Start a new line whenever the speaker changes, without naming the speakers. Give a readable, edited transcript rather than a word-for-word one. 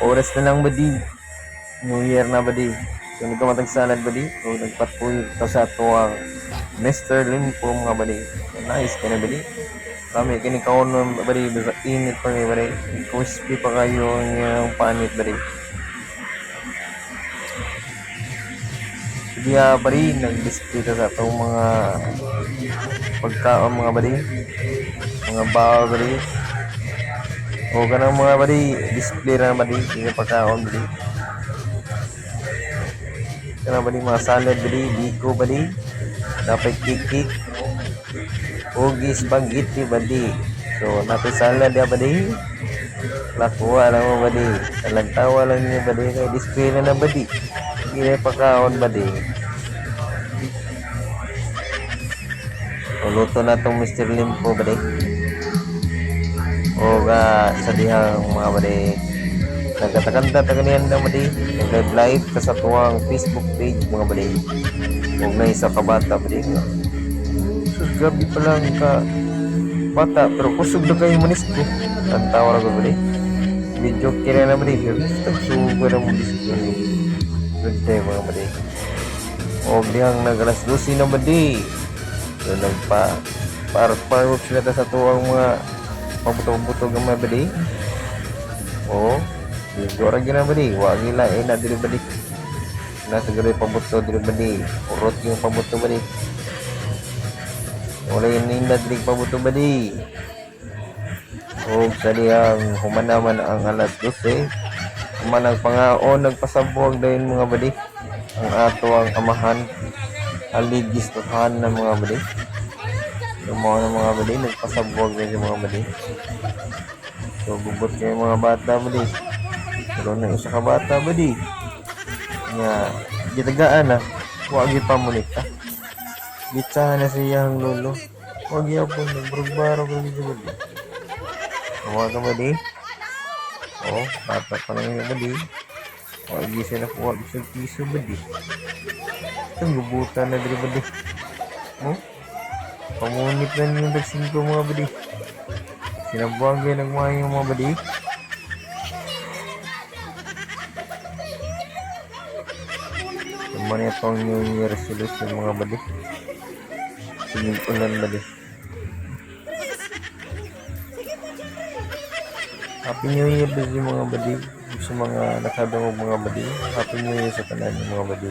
Oras na lang badi. New Year na badi. So nagkamatag salad badi. O nagpatpuy ka sa tuwang Mr. Limpo mga badi. So, nice ka na badi. Kami kinikaon ng badi. Basta init pa ngayon badi. Crispy pa kayo ang panit badi. Sige badi. Nag-display ka sa itong mga pagkaon mga badi. Mga bao badi. O kanang mga badi. Display na badi. Sige pagkaon badi. Kana bali mga salad bali, biko bali, dapat kikik, ugi spaghetti bali. So natin salad ya bali, lakuha lang mo bali, talagtawa lang niya bali, kay display na bali, hindi pagkaon bali. So luto na tong Mr. Limpo bali. O sa dihang mga bali, nagkatakanda taganian na bali, nag-live ka sa tuwang Facebook page mga bali. Huwag na isa ka bata bali nga. Sus, gabi pa lang ka bata, pero kusog na kayo manis ko. Tantawa na ko bali. Video kira na bali. Tagsugo na mo disco ni. Good day mga bali. Huwag dihang nag-alas 12 na bali. So nagpa-park sila ta sa tuwang mga pabuto-buto ng mga bali. Oo. Dora gina bali, wa gila na dili bali. Na siguro pabuto dili bali. Urot yung pabuto bali. Wala yung ninda dili pabuto bali. O sa diyang humanaman ang alas 12. Humanang pangaon nagpasabuag dayon mga bali. Ang ato ang amahan aligis tuhan ng mga bali. Yung mga bali nagpasabuag na yung mga bali. So bubot kayo mga bata bali. Pero na isa ka bata ba di? Nga, gitagaan na. Huwag ipamulit ka. Gitsahan na siya ang lolo. Huwag yapon, nagbarugbaro ka dito ba di? Huwag ka ba di? Oo, bata pa lang yung ba di? Huwag isa na huwag isang piso ba di? Itong gubutan na dito ba di? Oh? Pamunit na yung tagsin ko mga ba di? Sinabuang kayo nagmahing yung mga ba di? Mana itong New Year resolution mga badi. Singing ulan badi. Happy New Year badi mga badi. Sa mga nakadungog mga badi. Happy New Year sa tanan mga badi.